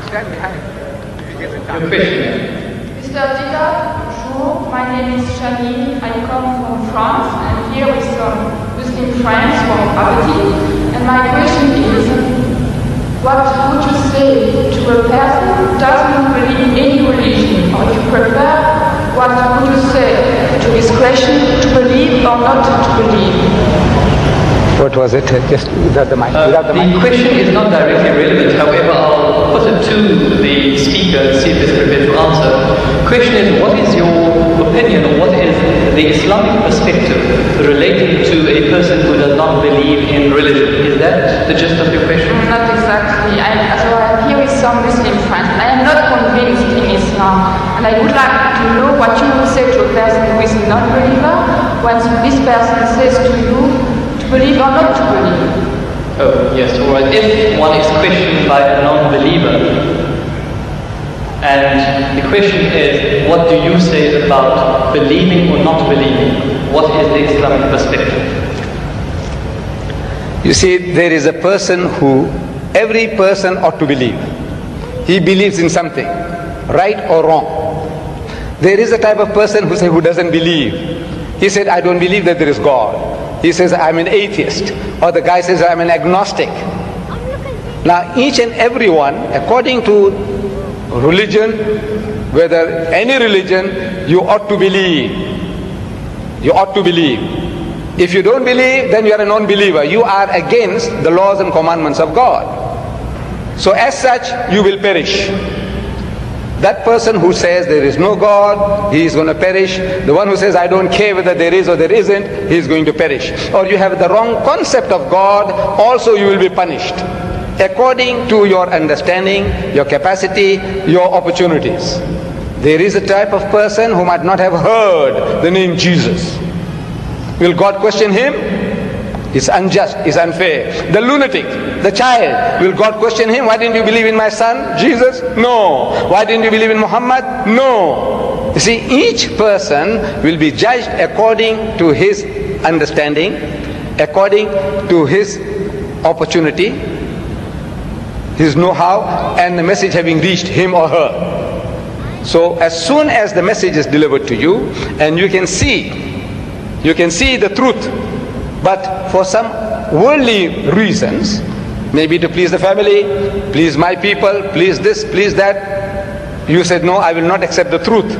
Stand behind. Your question. Mr. Dieter, bonjour. My name is Shani. I come from France, and here with some Muslim friends from Aberdeen. And my question is, what would you say to a person who doesn't believe in any religion? Or if you prefer, what would you say to his question, to believe or not to believe? What was it? Just without the mic. The question is not directly relevant, however, I'll put it to the speaker and see if he's prepared to answer. The question is, what is your opinion, or what is the Islamic perspective relating to a person who does not believe in religion? Is that the gist of your question? Not exactly. I'm here with some Muslim friends. I am not convinced in Islam, and I would like to know what you would say to a person who is a non-believer when this person says to you, believe or not to believe? Oh, yes, all right. If one is questioned by a non-believer, and the question is, what do you say about believing or not believing? What is the Islamic perspective? You see, there is a person who, every person ought to believe. He believes in something, right or wrong. There is a type of person who doesn't believe. He said, I don't believe that there is God. He says, I'm an atheist. Or the guy says, I'm an agnostic. Now, each and every one, according to religion, whether any religion, you ought to believe. You ought to believe. If you don't believe, then you are a non-believer. You are against the laws and commandments of God. So as such, you will perish. That person who says there is no God, he is going to perish. The one who says I don't care whether there is or there isn't, he is going to perish. Or you have the wrong concept of God, also you will be punished. According to your understanding, your capacity, your opportunities. There is a type of person who might not have heard the name Jesus. Will God question him? It's unjust, it's unfair. The lunatic, the child, will God question him? Why didn't you believe in my son, Jesus? No. Why didn't you believe in Muhammad? No. You see, each person will be judged according to his understanding, according to his opportunity, his know-how, and the message having reached him or her. So as soon as the message is delivered to you, and you can see the truth, but for some worldly reasons, maybe to please the family, please my people, please this, please that, you said, no, I will not accept the truth.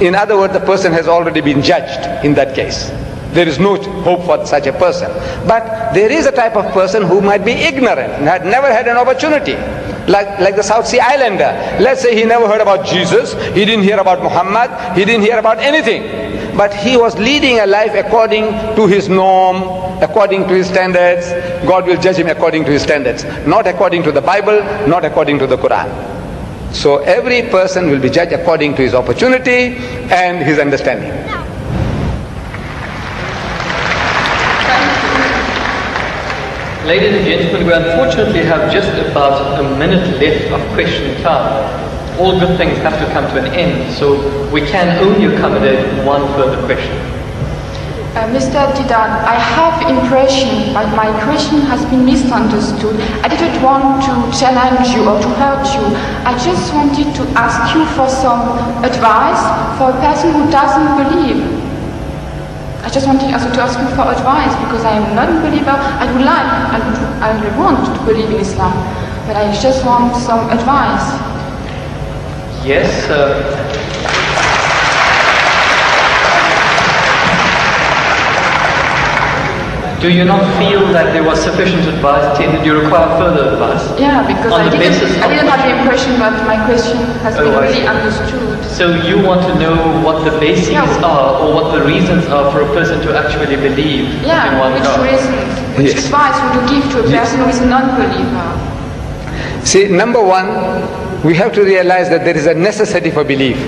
In other words, the person has already been judged in that case. There is no hope for such a person. But there is a type of person who might be ignorant and had never had an opportunity. Like the South Sea Islander. Let's say he never heard about Jesus, he didn't hear about Muhammad, he didn't hear about anything. But he was leading a life according to his norm, according to his standards. God will judge him according to his standards, not according to the Bible, not according to the Quran. So every person will be judged according to his opportunity and his understanding. Ladies and gentlemen, we unfortunately have just about a minute left of question time. All good things have to come to an end, so we can only accommodate one further question. Mr. Diedat, I have impression that my question has been misunderstood. I didn't want to challenge you or to hurt you. I just wanted to ask you for some advice for a person who doesn't believe. I just wanted also to ask you for advice because I am not a believer. I would want to believe in Islam, but I just want some advice. Yes, do you not feel that there was sufficient advice? Did you require further advice? Yeah, because I didn't have the impression that my question has been really understood. So you want to know what the bases are, or what the reasons are for a person to actually believe in one God? Which advice would you give to a person who is a non-believer? See, number one, we have to realize that there is a necessity for belief.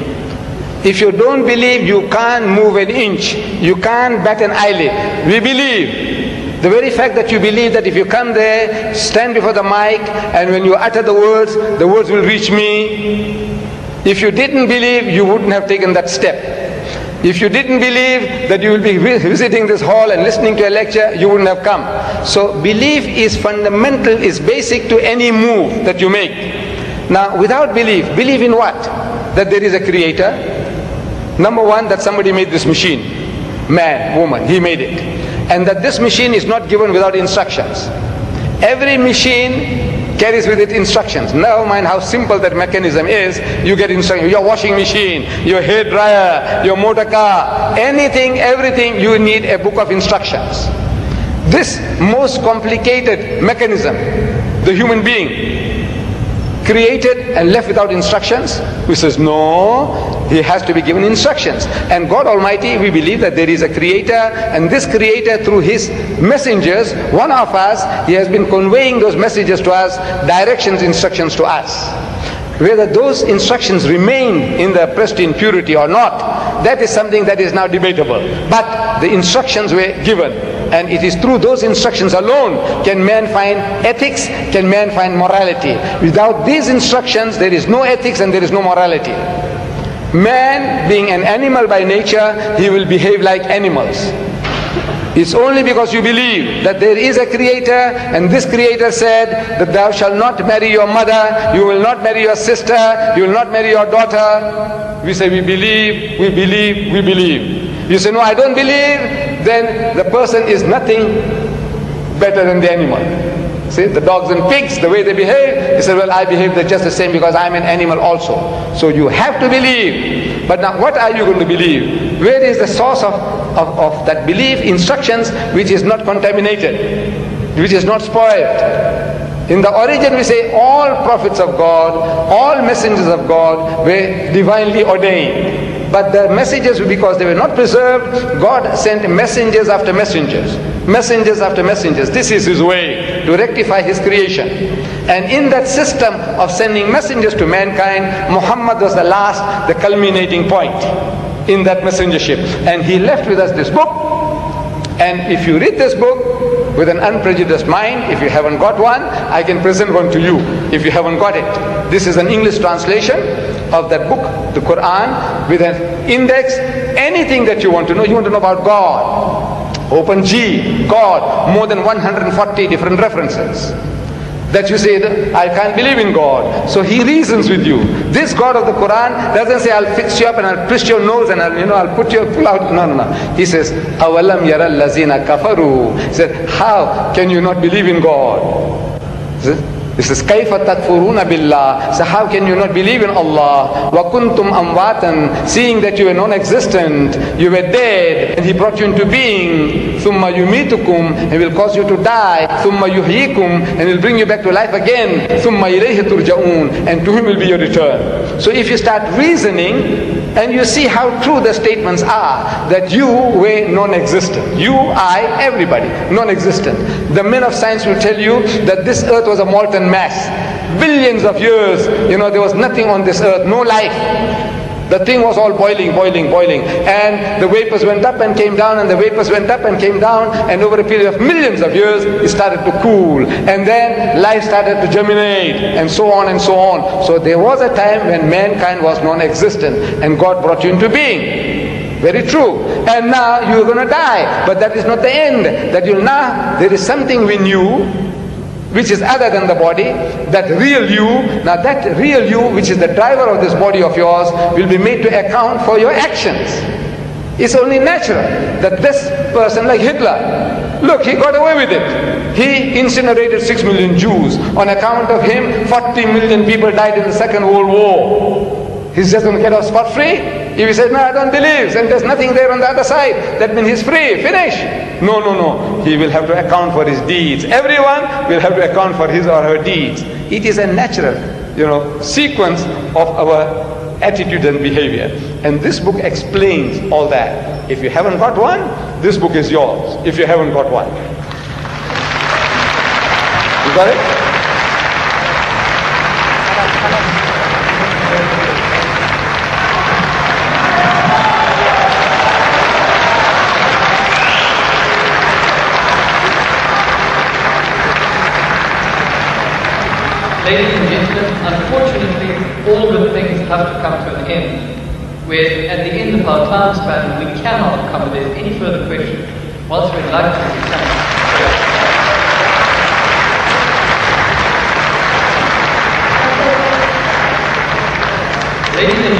If you don't believe, you can't move an inch. You can't bat an eyelid. We believe. The very fact that you believe that if you come there, stand before the mic, and when you utter the words will reach me. If you didn't believe, you wouldn't have taken that step. If you didn't believe that you will be visiting this hall and listening to a lecture, you wouldn't have come. So belief is fundamental, is basic to any move that you make. Now, without belief, believe in what? That there is a creator. Number one, that somebody made this machine. Man, woman, he made it. And that this machine is not given without instructions. Every machine carries with it instructions. Never mind how simple that mechanism is, you get instructions. Your washing machine, your hair dryer, your motor car, anything, everything, you need a book of instructions. This most complicated mechanism, the human being, created and left without instructions? Who says no, he has to be given instructions. And God Almighty, we believe that there is a creator, and this creator through his messengers, one of us, he has been conveying those messages to us, directions, instructions to us. Whether those instructions remain in the pristine purity or not, that is something that is now debatable. But the instructions were given, and it is through those instructions alone can man find ethics, can man find morality. Without these instructions, there is no ethics and there is no morality. Man, being an animal by nature, he will behave like animals. It's only because you believe that there is a creator, and this creator said that thou shalt not marry your mother, you will not marry your sister, you will not marry your daughter. We say we believe, we believe, we believe. You say no, I don't believe, then the person is nothing better than the animal. See, the dogs and pigs, the way they behave, he said, well, I behave just the same because I'm an animal also. So you have to believe. But now what are you going to believe? Where is the source of that belief? Instructions which is not contaminated, which is not spoiled. In the origin we say all prophets of God, all messengers of God were divinely ordained. But the messages, because they were not preserved, God sent messengers after messengers. Messengers after messengers. This is his way to rectify his creation. And in that system of sending messengers to mankind, Muhammad was the last, the culminating point in that messengership. And he left with us this book. And if you read this book with an unprejudiced mind, if you haven't got one, I can present one to you if you haven't got it. This is an English translation of that book, the Quran, with an index. Anything that you want to know about God, open G, God, more than 140 different references. That you say, I can't believe in God. So he reasons with you. This God of the Quran doesn't say, I'll fix you up and I'll twist your nose and I'll put you pull out. No, no, no. He says, أَوَلَمْ يَرَ الَّذِينَ كَفَرُوا. He said, how can you not believe in God? He says, كَيْفَ تَكْفُرُونَ بِاللَّهِ. So how can you not believe in Allah? وَكُنْتُمْ أَمْوَاتًا. Seeing that you were non-existent, you were dead, and he brought you into being. ثُمَّ يُمِيتُكُمْ. He will cause you to die. ثُمَّ يُحْيِيكُمْ. And he will bring you back to life again. ثُمَّ إِلَيْهِ تُرْجَعُونَ. And to him will be your return. So if you start reasoning, and you see how true the statements are, that you were non-existent. You, I, everybody, non-existent. The men of science will tell you that this earth was a molten mass. Billions of years, there was nothing on this earth, no life. The thing was all boiling, boiling, boiling. And the vapors went up and came down, and the vapors went up and came down, and over a period of millions of years, it started to cool. And then life started to germinate, and so on and so on. So there was a time when mankind was non-existent, and God brought you into being. Very true. And now you're going to die. But that is not the end. That there is something in you which is other than the body, that real you. Now that real you, which is the driver of this body of yours, will be made to account for your actions. It's only natural that this person, like Hitler, look, he got away with it. He incinerated 6 million Jews. On account of him, 40 million people died in the Second World War. He's just going to get off scot-free? If he says, no, I don't believe, and there's nothing there on the other side, that means he's free, finish. No, no, no. He will have to account for his deeds. Everyone will have to account for his or her deeds. It is a natural, sequence of our attitude and behavior. And this book explains all that. If you haven't got one, this book is yours. If you haven't got one. You got it? Ladies and gentlemen, unfortunately, all good things have to come to an end. We're at the end of our time span, we cannot accommodate any further questions. Whilst we'd like to Satan